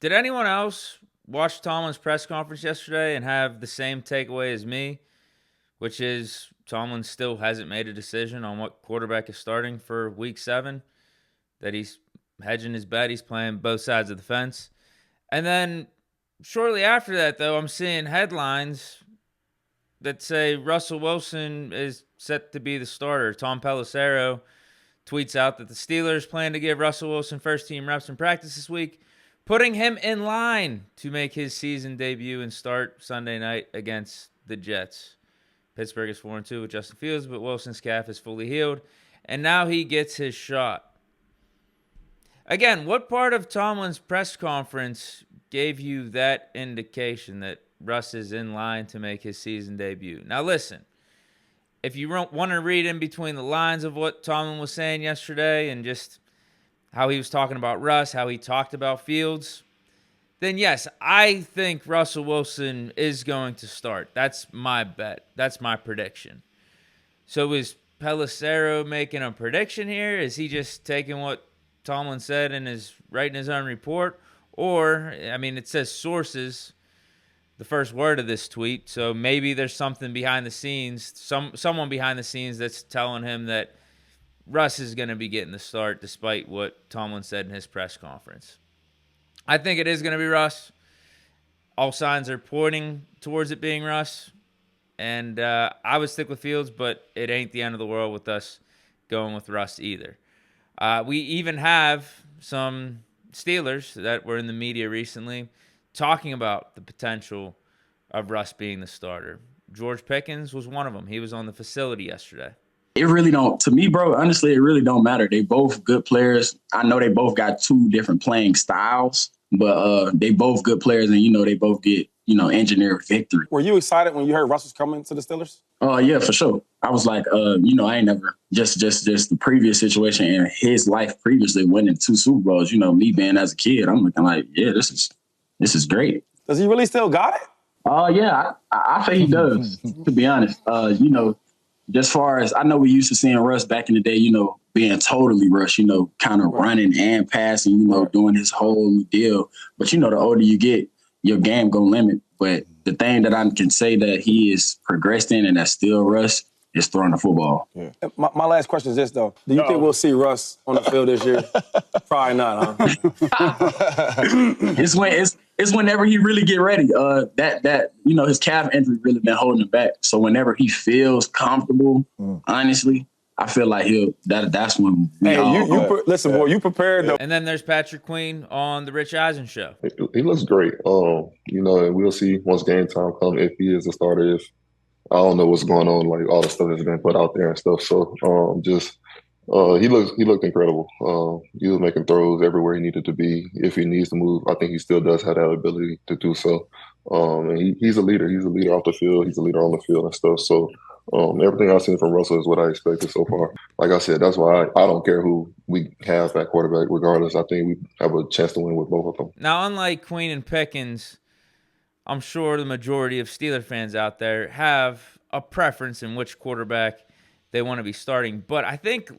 Did anyone else watch Tomlin's press conference yesterday and have the same takeaway as me, which is Tomlin still hasn't made a decision on what quarterback is starting for Week 7, that he's hedging his bet, he's playing both sides of the fence? And then shortly after that, though, I'm seeing headlines that say Russell Wilson is set to be the starter. Tom Pelissero tweets out that the Steelers plan to give Russell Wilson first-team reps in practice this week, putting him in line to make his season debut and start Sunday night against the Jets. Pittsburgh is 4-2 with Justin Fields, but Wilson's calf is fully healed, and now he gets his shot. Again, what part of Tomlin's press conference gave you that indication that Russ is in line to make his season debut? Now listen, if you want to read in between the lines of what Tomlin was saying yesterday and just how he was talking about Russ, how he talked about Fields, then yes, I think Russell Wilson is going to start. That's my bet. That's my prediction. So is Pelissero making a prediction here? Is he just taking what Tomlin said and is writing his own report? Or, I mean, it says sources, the first word of this tweet, so maybe there's something behind the scenes, someone behind the scenes that's telling him that Russ is going to be getting the start despite what Tomlin said in his press conference. I think it is going to be Russ. All signs are pointing towards it being Russ. And I would stick with Fields, but it ain't the end of the world with us going with Russ either. We even have some Steelers that were in the media recently talking about the potential of Russ being the starter. George Pickens was one of them. He was on the facility yesterday. It really don't, to me, bro, honestly, it really don't matter. They both good players. I know they both got two different playing styles, but they both good players, and, they both get, engineered victory. Were you excited when you heard Russ was coming to the Steelers? Yeah, for sure. I was like, I ain't never, just the previous situation in his life previously winning 2 Super Bowls, me being as a kid, I'm looking like, yeah, this is great. Does he really still got it? Yeah, I think he does, to be honest. Just far as I know, we used to seeing Russ back in the day, being totally Russ, kind of running and passing, doing his whole deal. But, the older you get, your game go limit. But the thing that I can say that he is progressed in and that's still Russ is throwing the football. Yeah. My last question is this, though. Do you think we'll see Russ on the field this year? Probably not, huh? It's whenever he really get ready. His calf injury really been holding him back. So whenever he feels comfortable, honestly, I feel like that's when. Listen, boy, you prepared though. And then there's Patrick Queen on the Rich Eisen show. He looks great. And we'll see once game time comes if he is a starter. If I don't know what's going on, like all the stuff that's been put out there and stuff. So he looked incredible. He was making throws everywhere he needed to be. If he needs to move, I think he still does have that ability to do so. And he's a leader. He's a leader off the field. He's a leader on the field and stuff. So everything I've seen from Russell is what I expected so far. Like I said, that's why I don't care who we have at quarterback. Regardless, I think we have a chance to win with both of them. Now, unlike Queen and Pickens, I'm sure the majority of Steeler fans out there have a preference in which quarterback they want to be starting. But I think,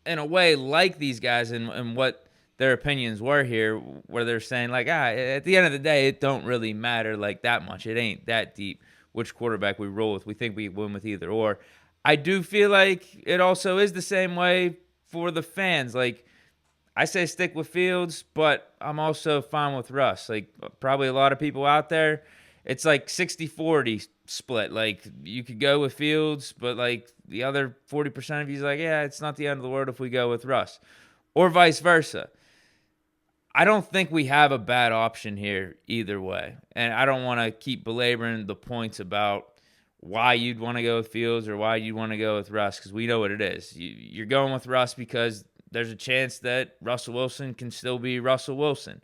in a way, like these guys and what their opinions were here, where they're saying, like, at the end of the day, it don't really matter like that much. It ain't that deep which quarterback we roll with. We think we win with either or. I do feel like it also is the same way for the fans. Like, I say stick with Fields, but I'm also fine with Russ. Like, probably a lot of people out there, it's like 60-40 split. Like, you could go with Fields, but, like, the other 40% of you is like, yeah, it's not the end of the world if we go with Russ. Or vice versa. I don't think we have a bad option here either way. And I don't want to keep belaboring the points about why you'd want to go with Fields or why you'd want to go with Russ, because we know what it is. You're going with Russ because there's a chance that Russell Wilson can still be Russell Wilson.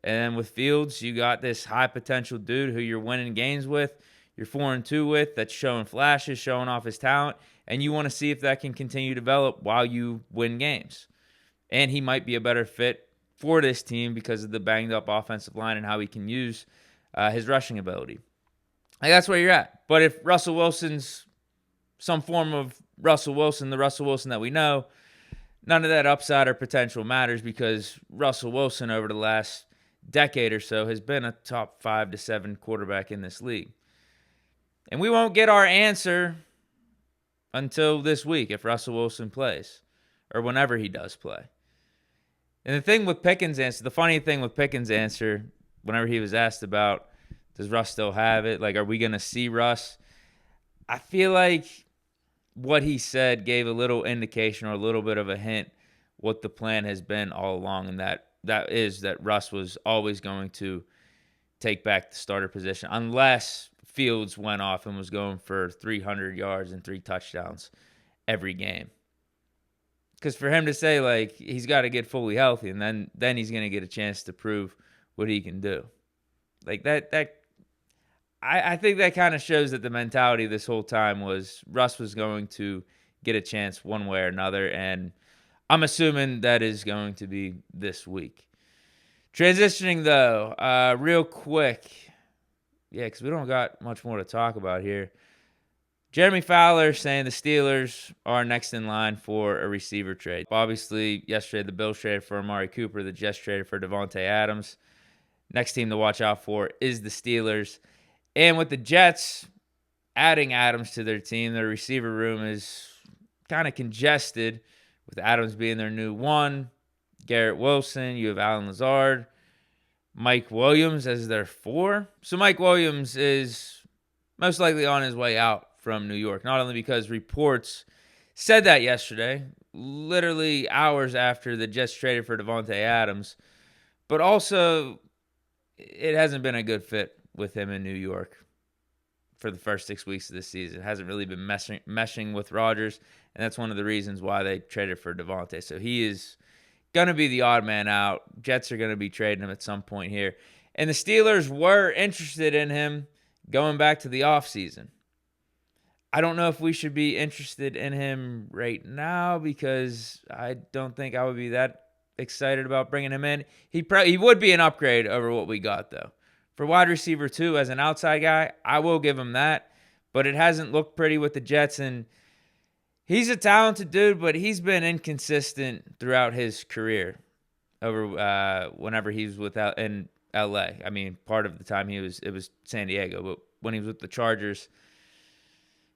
And with Fields, you got this high potential dude who you're winning games with, you're 4-2 with, that's showing flashes, showing off his talent, and you want to see if that can continue to develop while you win games. And he might be a better fit for this team because of the banged up offensive line and how he can use his rushing ability. Like, that's where you're at. But if Russell Wilson's some form of Russell Wilson, the Russell Wilson that we know, none of that upside or potential matters because Russell Wilson over the last decade or so has been a top 5 to 7 quarterback in this league. And we won't get our answer until this week if Russell Wilson plays or whenever he does play. And the thing with Pickens' answer, the funny thing with Pickens' answer, whenever he was asked about, does Russ still have it? Like, are we going to see Russ? I feel like what he said gave a little indication or a little bit of a hint what the plan has been all along, and that is that Russ was always going to take back the starter position unless Fields went off and was going for 300 yards and 3 touchdowns every game. Because for him to say, like, he's got to get fully healthy, and then he's going to get a chance to prove what he can do. Like, I think that kind of shows that the mentality this whole time was Russ was going to get a chance one way or another, and I'm assuming that is going to be this week. Transitioning, though, real quick. Yeah, because we don't got much more to talk about here. Jeremy Fowler saying the Steelers are next in line for a receiver trade. Obviously, yesterday the Bills traded for Amari Cooper. The Jets traded for Devontae Adams. Next team to watch out for is the Steelers. And with the Jets adding Adams to their team, their receiver room is kind of congested, with Adams being their new 1, Garrett Wilson, you have Allen Lazard, Mike Williams as their 4. So Mike Williams is most likely on his way out from New York, not only because reports said that yesterday, literally hours after the Jets traded for Devontae Adams, but also it hasn't been a good fit with him in New York for the first 6 weeks of this season. It hasn't really been meshing with Rodgers, and that's one of the reasons why they traded for Devontae. So he is going to be the odd man out. Jets are going to be trading him at some point here. And the Steelers were interested in him going back to the offseason. I don't know if we should be interested in him right now because I don't think I would be that excited about bringing him in. He would be an upgrade over what we got, though. For wide receiver 2, as an outside guy, I will give him that. But it hasn't looked pretty with the Jets, and he's a talented dude, but he's been inconsistent throughout his career over whenever he was in LA. I mean, part of the time it was San Diego, but when he was with the Chargers,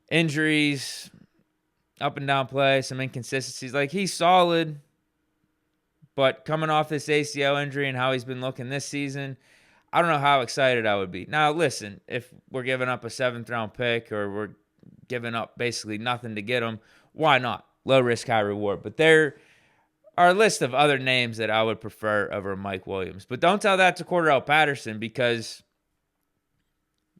injuries, up and down play, some inconsistencies. Like, he's solid, but coming off this ACL injury and how he's been looking this season, I don't know how excited I would be. Now, listen, if we're giving up a 7th-round pick or we're giving up basically nothing to get him, why not? Low risk, high reward. But there are a list of other names that I would prefer over Mike Williams. But don't tell that to Cordell Patterson because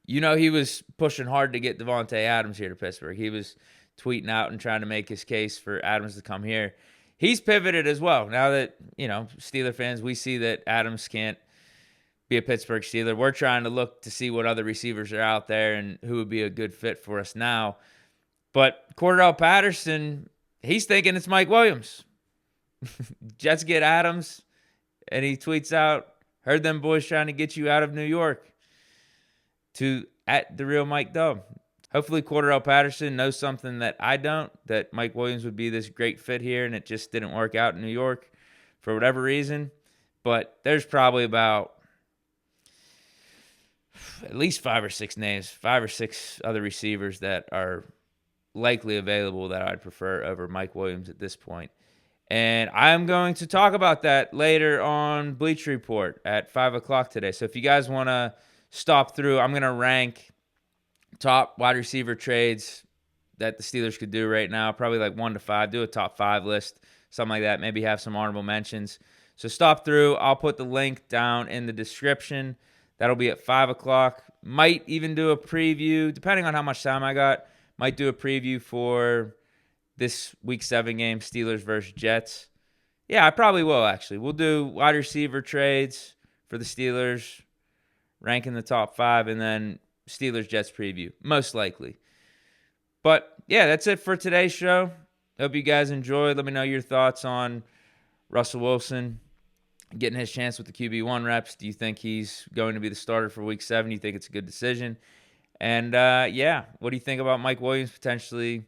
you know he was pushing hard to get Devontae Adams here to Pittsburgh. He was tweeting out and trying to make his case for Adams to come here. He's pivoted as well. Now that, you know, Steeler fans, we see that Adams can't be a Pittsburgh Steeler. We're trying to look to see what other receivers are out there and who would be a good fit for us now. But Cordell Patterson, he's thinking it's Mike Williams. Jets get Adams, and he tweets out, heard them boys trying to get you out of New York, to at the real Mike Dub. Hopefully Cordell Patterson knows something that I don't, that Mike Williams would be this great fit here, and it just didn't work out in New York for whatever reason. But there's probably about at least 5 or 6 names, 5 or 6 other receivers that are likely available that I'd prefer over Mike Williams at this point. And I'm going to talk about that later on Bleach Report at 5 o'clock today. So if you guys want to stop through, I'm going to rank top wide receiver trades that the Steelers could do right now, probably like 1 to 5. Do a top 5 list, something like that. Maybe have some honorable mentions. So stop through. I'll put the link down in the description. That'll be at 5 o'clock. Might even do a preview, depending on how much time I got. Might do a preview for this Week 7 game, Steelers versus Jets. Yeah, I probably will, actually. We'll do wide receiver trades for the Steelers, ranking the top 5, and then Steelers-Jets preview, most likely. But, yeah, that's it for today's show. Hope you guys enjoyed. Let me know your thoughts on Russell Wilson getting his chance with the QB1 reps. Do you think he's going to be the starter for Week 7? Do you think it's a good decision? And, yeah, what do you think about Mike Williams potentially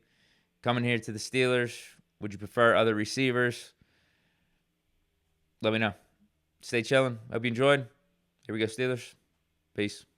coming here to the Steelers? Would you prefer other receivers? Let me know. Stay chilling. Hope you enjoyed. Here we go, Steelers. Peace.